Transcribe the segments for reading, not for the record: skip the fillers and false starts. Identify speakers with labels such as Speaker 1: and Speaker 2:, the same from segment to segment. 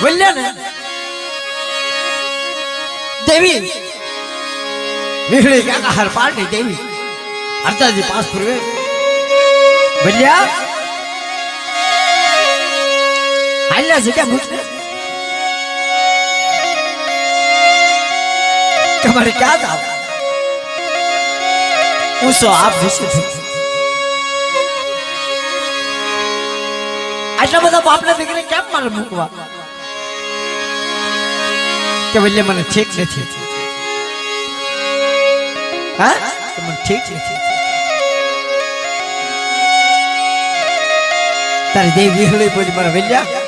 Speaker 1: बोलिया ने देवी विहड़ी का हर पार्टी देवी अर्ता जी पास पूर्वे बोलिया हाइला से क्या मुझे तुम्हारे क्या था उसो आप विषय आटला બધા બાપના દીકરીને કેમ મારે મૂકવા કે વલ્લે મને ઠીક નથી હા કે મને ઠીક નથી તારી દેવી વિહળી બોલી મારા વલ્યા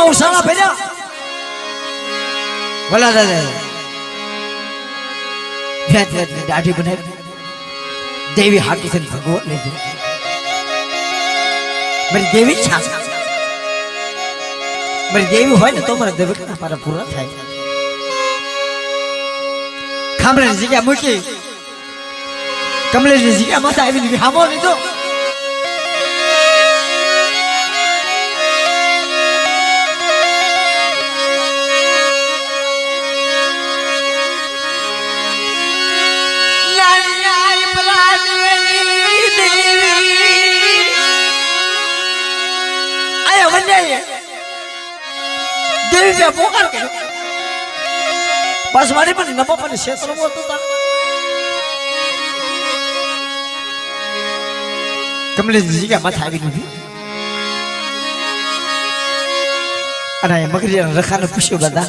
Speaker 1: उसाला भेजा बोला दादा दाढ़ी बनाई देवी हाथी से भगवान ले दे मेरी देवी छा मेरी देवी हो ना तो मेरा देवी का पारा पूरा था खामरे जी क्या मुझे कमले जी क्या मत आई भी हम नहीं तो देवी पे पोकार के बस वाले पर नपा पर क्षेत्र में तो था कमले जी का मत आवी नहीं अरे मगर ये रखा न पुष्य बता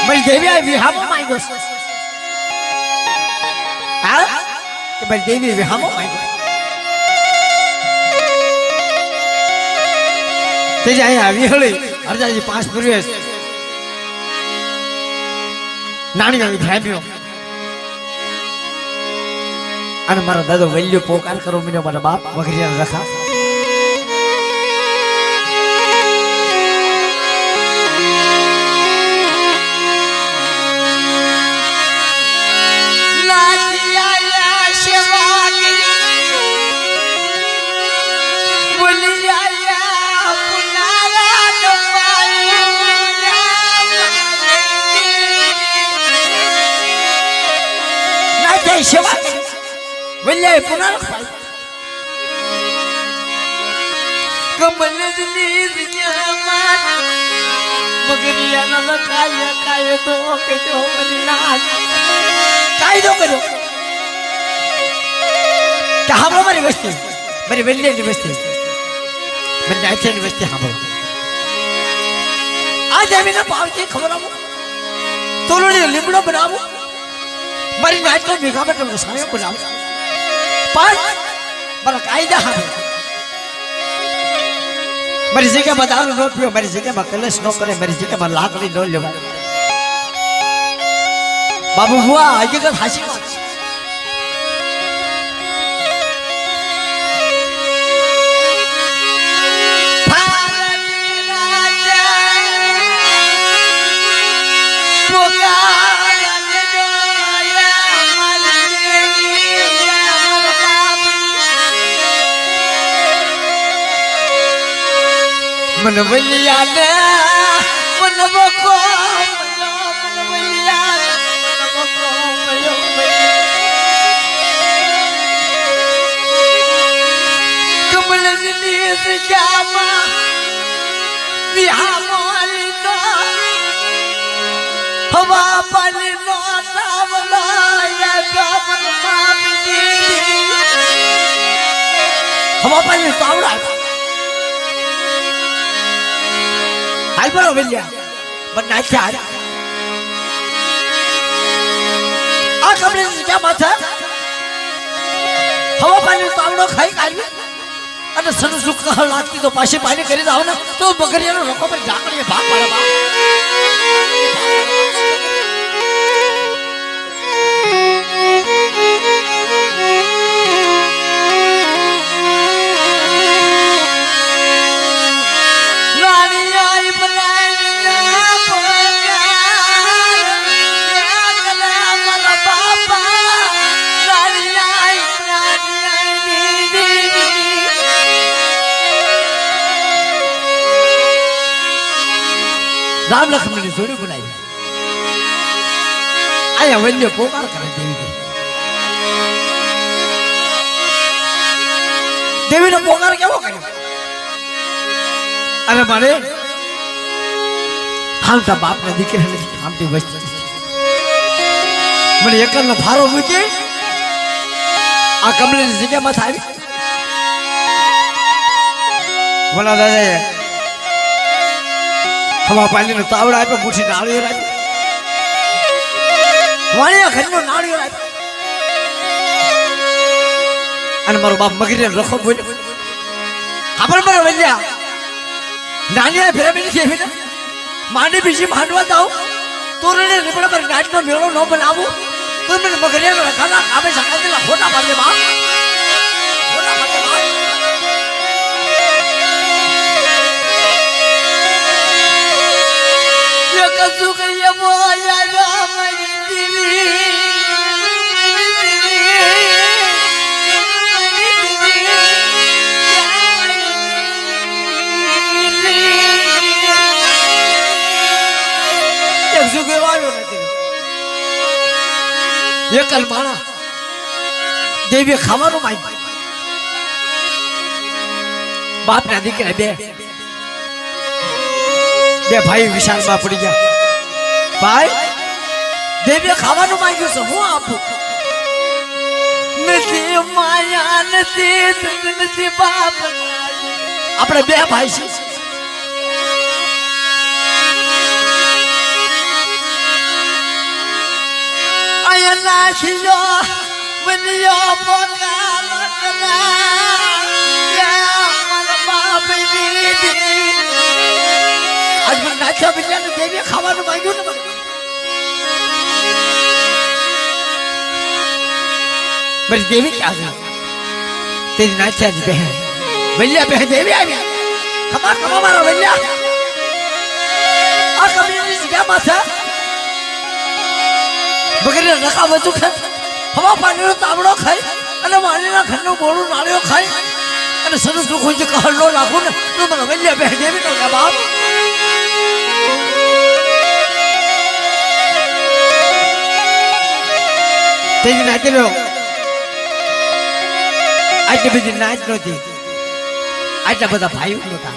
Speaker 1: मेरी देवी आई भी हम माय गॉड हाँ मेरी देवी भी हम माय गॉड तेज आई विहળી અરજાજી પાંચ પ્રવેશ નાની નાની ભાઈઓ અને મારો દાદો વલ્યો પોકાર કરો મને મારા બાપ વગરિયા રખા सेवा वल्ले पुन्हा कमल मगरिया न काय तो के जो काय दो करो क्या हम हमारी बस्ती मेरी वल्ले की बस्ती मैंने अच्छे की बस्ती हम आज हमें ना पावती खबर आमो तो लोग लिमड़ो बनाओ मरी नाच को बिगा में तुम सारे को नाम पर बड़ा कायदा है मरी जगह बता लो नोट पियो मरी जगह बकलेस नो करे मरी जगह में लाकड़ी नो ले बाबू हुआ आगे का हासी मन बलिया ने मन बको मन बलिया मन बको मयो कमल नी से जामा बिहा मोली तो हवा पानी नो तावला या गमन मामी हवा पानी तावला हाल पर ओवेलिया बनना क्या है आ कमरे से क्या बात है हवा पानी तावड़ो खाई काढ़ी अरे सन सुख का लागती तो पासे पानी करे जाओ ना तो बकरिया नो रोको पर जाकर ये भाग पड़ा बाप राम लक्ष्मण की जोड़ी बनाई आया वल्य पोकार करे देवी ने पोकार क्या वो करे अरे मारे हम तो बाप ने दिखे नहीं हम तो बस मैंने एक करना भारो मुझे आ कमले ने जगह मत आई बोला दादा हवा पानी ने तावड़ा है पे मुझे नाली हो रहा है वाले घर में नाली हो रहा है अन मरो बाप मगरी ने रखो बोले खबर मरो बंदिया नाली है फिर भी नहीं फिर माने पीछे मानवा दाओ तोरे ने रिपड़ा पर नाच में मेलो नो बनावो तो मैंने मगरी ने रखा ना आवे सका दिला खोटा मार दे बाप खोटा मार दे बाप कसु करिए वो या राम दिली कसु के वायो नहीं ये कलमाना देवी खावानो माई बाप ने दिख रहे बे भाई विशाल में पड़ी गया भाई देवी खावानो मांग्यो छे હું આપું નથી માયા નથી નથી બાપ આપણે બે ભાઈ છે આયા નાખીયો બનિયો પોકાલો કના યા મન બાપ દીદી आज मैं नाचा बिल्ला ने देवी खावानो मांग्यो ने मेरी देवी क्या है तेरी नाचा जी बहन बिल्ला बहन देवी आ गया खबर खबर मारो बिल्ला और कभी नहीं क्या बात है मगर ने रखा बचू खाए हवा पानी नो तावड़ो खाए अने मानी ना खन्नो बोलू नालियो खाए अने सरस नो कोई कहल नो लागो ने तो मारो बिल्ला बहन देवी नो क्या बाप तेरी नाच लो आज बधी नाच नहोती आटला बधा भाई नहोता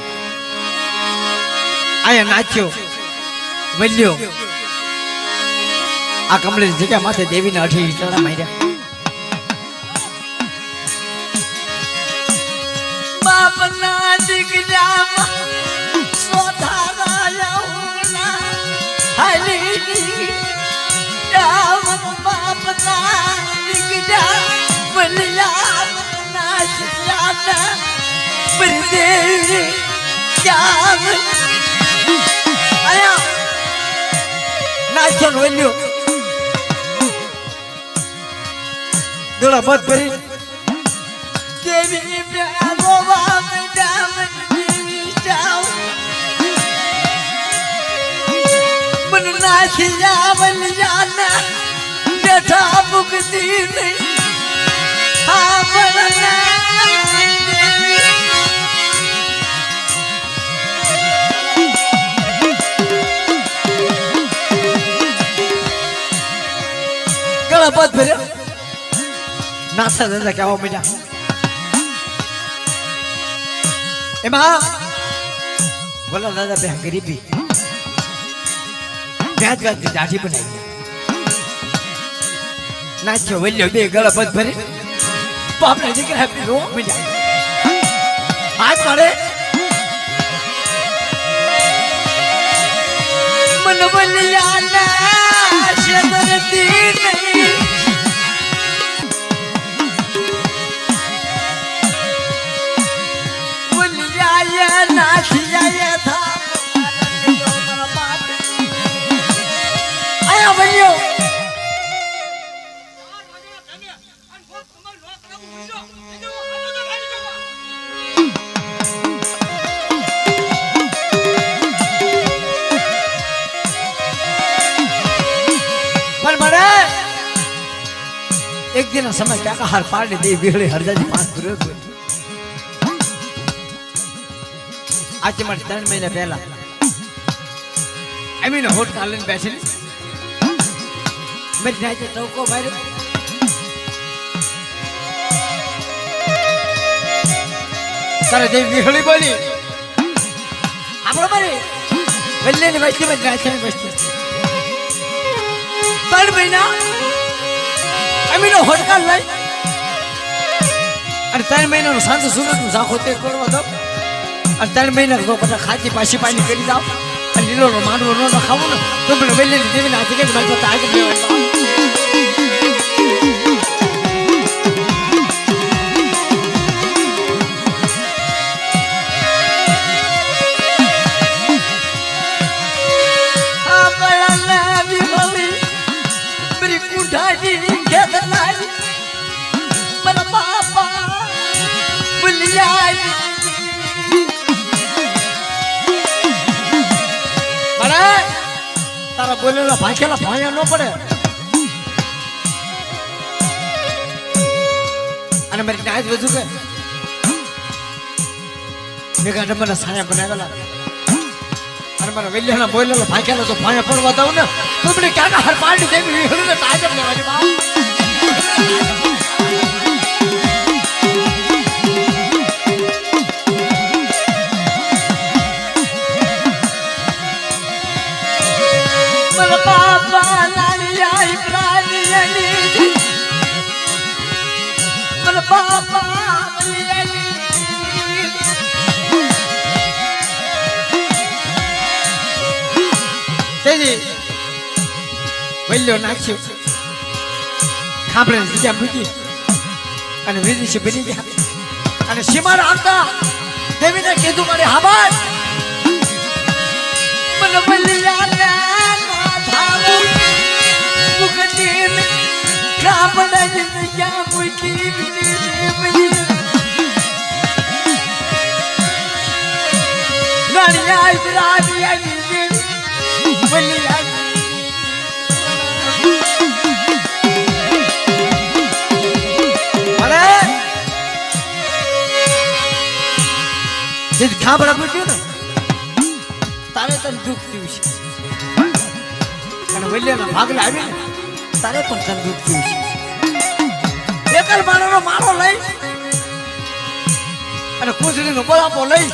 Speaker 1: आया नाच्यो वल्यो आ कमले जगह माथे देवी ने 18 ईटड़ा मार्या बाप ना दिगजा सोधारा ना हली राम बाप ना दिगजा बलिया ना शियाना बरदेवी जाम आया नाचन वल्यो दोला मत भरी देवी प्यारो बाप जाम देवी जाओ मन नाचिया बलियाना बेटा मुक्ति नहीं हाँ बलना गला बात फिर नासा दादा क्या हो मेरा एमा बोला दादा पे गरीबी ब्याज ब्याज की दाढ़ी बनाई नाचो वल्यो दे गला बात फिर बाप ने दिख रहा है रो मिल जाए आज मारे मन बलिया ना शबरती नहीं बलिया ये नाचिया ये था आया बलियो एक दिन समय क्या का हर पार दे बिगड़े हर जाती 5 पूरे आज मर 3 महीने पहला अमीन होट कालन बैठे मेरी नाई तो चौको भाई तारे देवी होली बोली आप लोग मारे बल्ले ने बच्चे में नाचे में बच्चे पर बिना अमीन होट काल लाई अरे तारे महीना शांत सुनो तुम जाखोते करो मतलब अरे तारे महीना को पता खाती पासी पानी करी जाओ लीलो रो मानो रो ना खाओ ना तुम लोग बेले देवी नाचे के तुम्हारे को ताज नहीं होता आप बड़ा भी बोली मेरी कुंठाजी के दलाली मेरा पापा बुलिया तारा बोले ला भाषेला भाया न पड़े अरे मेरी नाच बजू के मेरा डबल साया बना गला अरे मेरा वेल्ले ना बोले ला भाषेला तो भाया पड़ बताओ ना तुमने क्या कहा हर पार्टी देवी हुई ना ताजब ने वाली बात पापा लाली आई प्राणी अली मन पापा अली तेजी वल्लो नाच्यो खाबरे जिया बुजी અને વિધિ છે બની ગયા અને સીમા રાખતા દેવીને કીધું મારે હાબર मन बलिया खाबड़ा पूछ्यो ना तारे तन दुख थયું છે અને વલ્યાના ભાગલા આવી ને તારે પણ તન દુખ થયું છે એકલ માણસનો માળો લઈ અને કુસરીનો બળાપો લઈ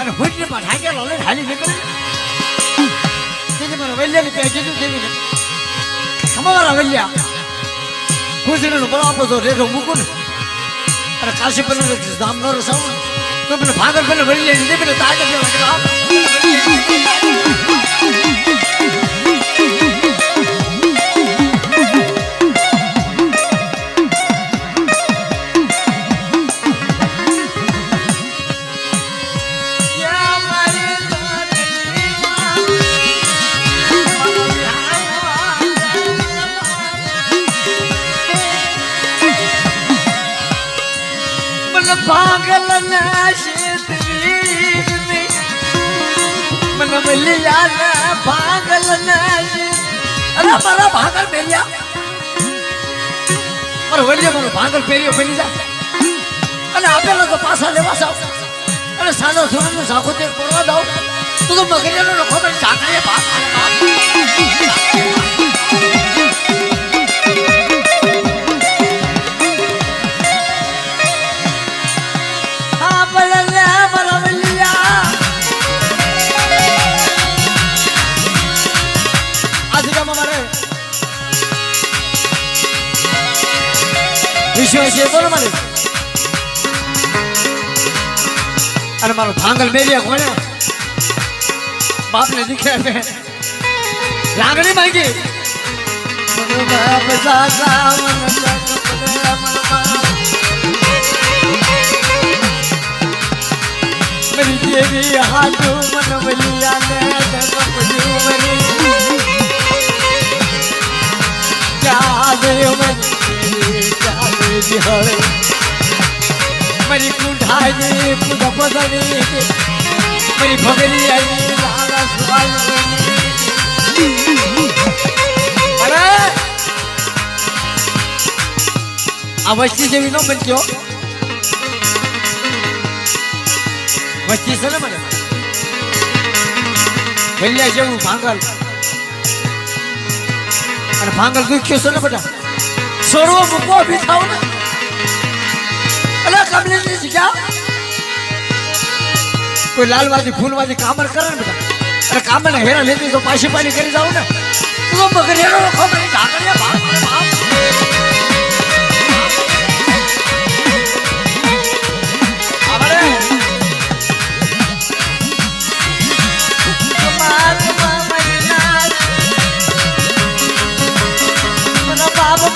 Speaker 1: અને હુટલીમાં ઢાકેલો લઈ હાલી નીકળી તેથી મને વલ્યાની પે કીધું દેવીને અમારા વલ્યા કુસરીનો બળાપો જો રેખો મૂકું ને અને કાશી પર ધામ ન રસાવું तो मैंने भागर पहले भरी ले लीजिए मैंने ताज अपने लगा पागल मन बलिया पागल अरे मारा भागल पेरिया और वलिया मारो भागल पेरियो बनी जा अरे आपेला तो पासा लेवा साव अरे सादा सुरन साखो ते परवा दाओ तो मगरियानो रखो में चाकरे बात विश्वास बोलो मारे अरे मारो भांगल मेरिया कोने बाप ने दिखे पे लागड़ी मांगी मनो बाप सासा मन मेरी देवी हाथू मन बलिया ने कपड़ू मरी क्या देव मन मेरी कुंठाई पूजा पदनी मेरी भगली आई लाला सुहाल अरे अवश्य से भी नो बच्चों वस्ती से ना मरे વેલ્યા જેવું ભાંગલ અને ભાંગલ દુખ્યો છે ને બેટા છોડવો મૂકવો બી થાવ ને અલા કમલેશની જગ્યા કોઈ લાલવાજી ફૂલવાજી કામર કરે ને બેટા અરે કામર હેરા લેતી તો પાછી પાણી કરી જાવ ને તો મગર હેરો રખો મને ઢાકણિયા ભાગ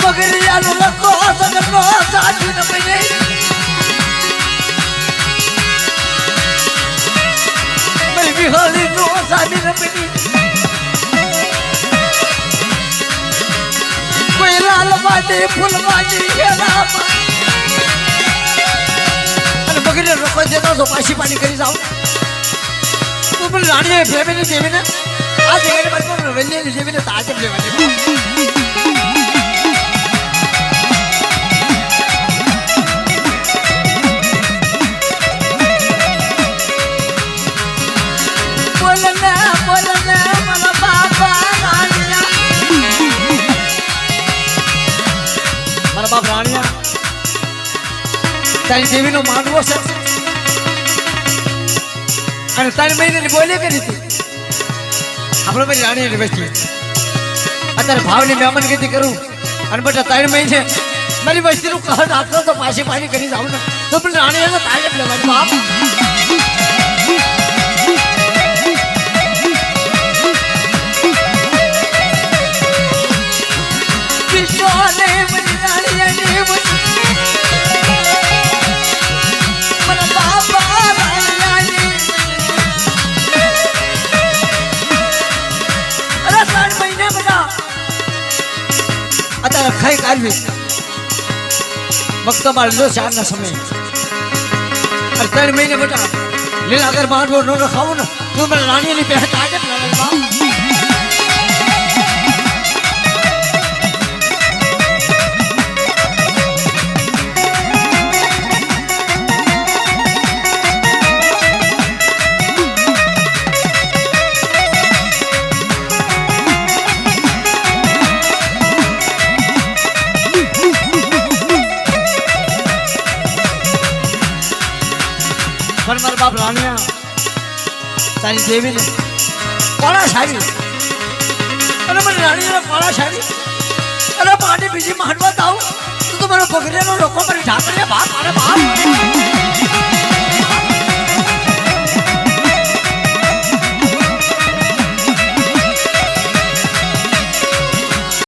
Speaker 1: Pagriano la cosa che non sa di una pene Baby holy no sa di una pene Koi lal vaade phul vaade hera Ane pagriano ko deta so pashi pani kari jao Tu bol rani phebe ni devi na aaj ekare bar ko velle ni devi na taaj phebe બાપ રાણીયા તારી દેવીનો માંડવો છે અને તારી મહિને બોલે કરી હતી આપણે મારી રાણી બેઠી અત્યારે ભાવની મહેમાન ગતિ કરું અને બેટા તારી મહિને મારી વસ્તીનું કહર નાખતો તો પાછી પાણી કરી જાવ ને તો પણ રાણી તારે લેવાની બાપ અત્યારે ખાઈ કાઢવી વખત મારે લો ચારના સમય અને 3 મહિને બેટા લીલા અગર માંડવો ન રખાવું ને તું મને રાણીની પહેટ આજે જ લડે બાપ મારા બાપ રાણીયા તારી દેવીને કોળા સારી અને મને રાણીને કોળા સારી અને પાણી બીજી માંડવા દાવ તું તો મારો પગરેનો લોકો મારી ઢાકણીયા બાપ મારા બાપ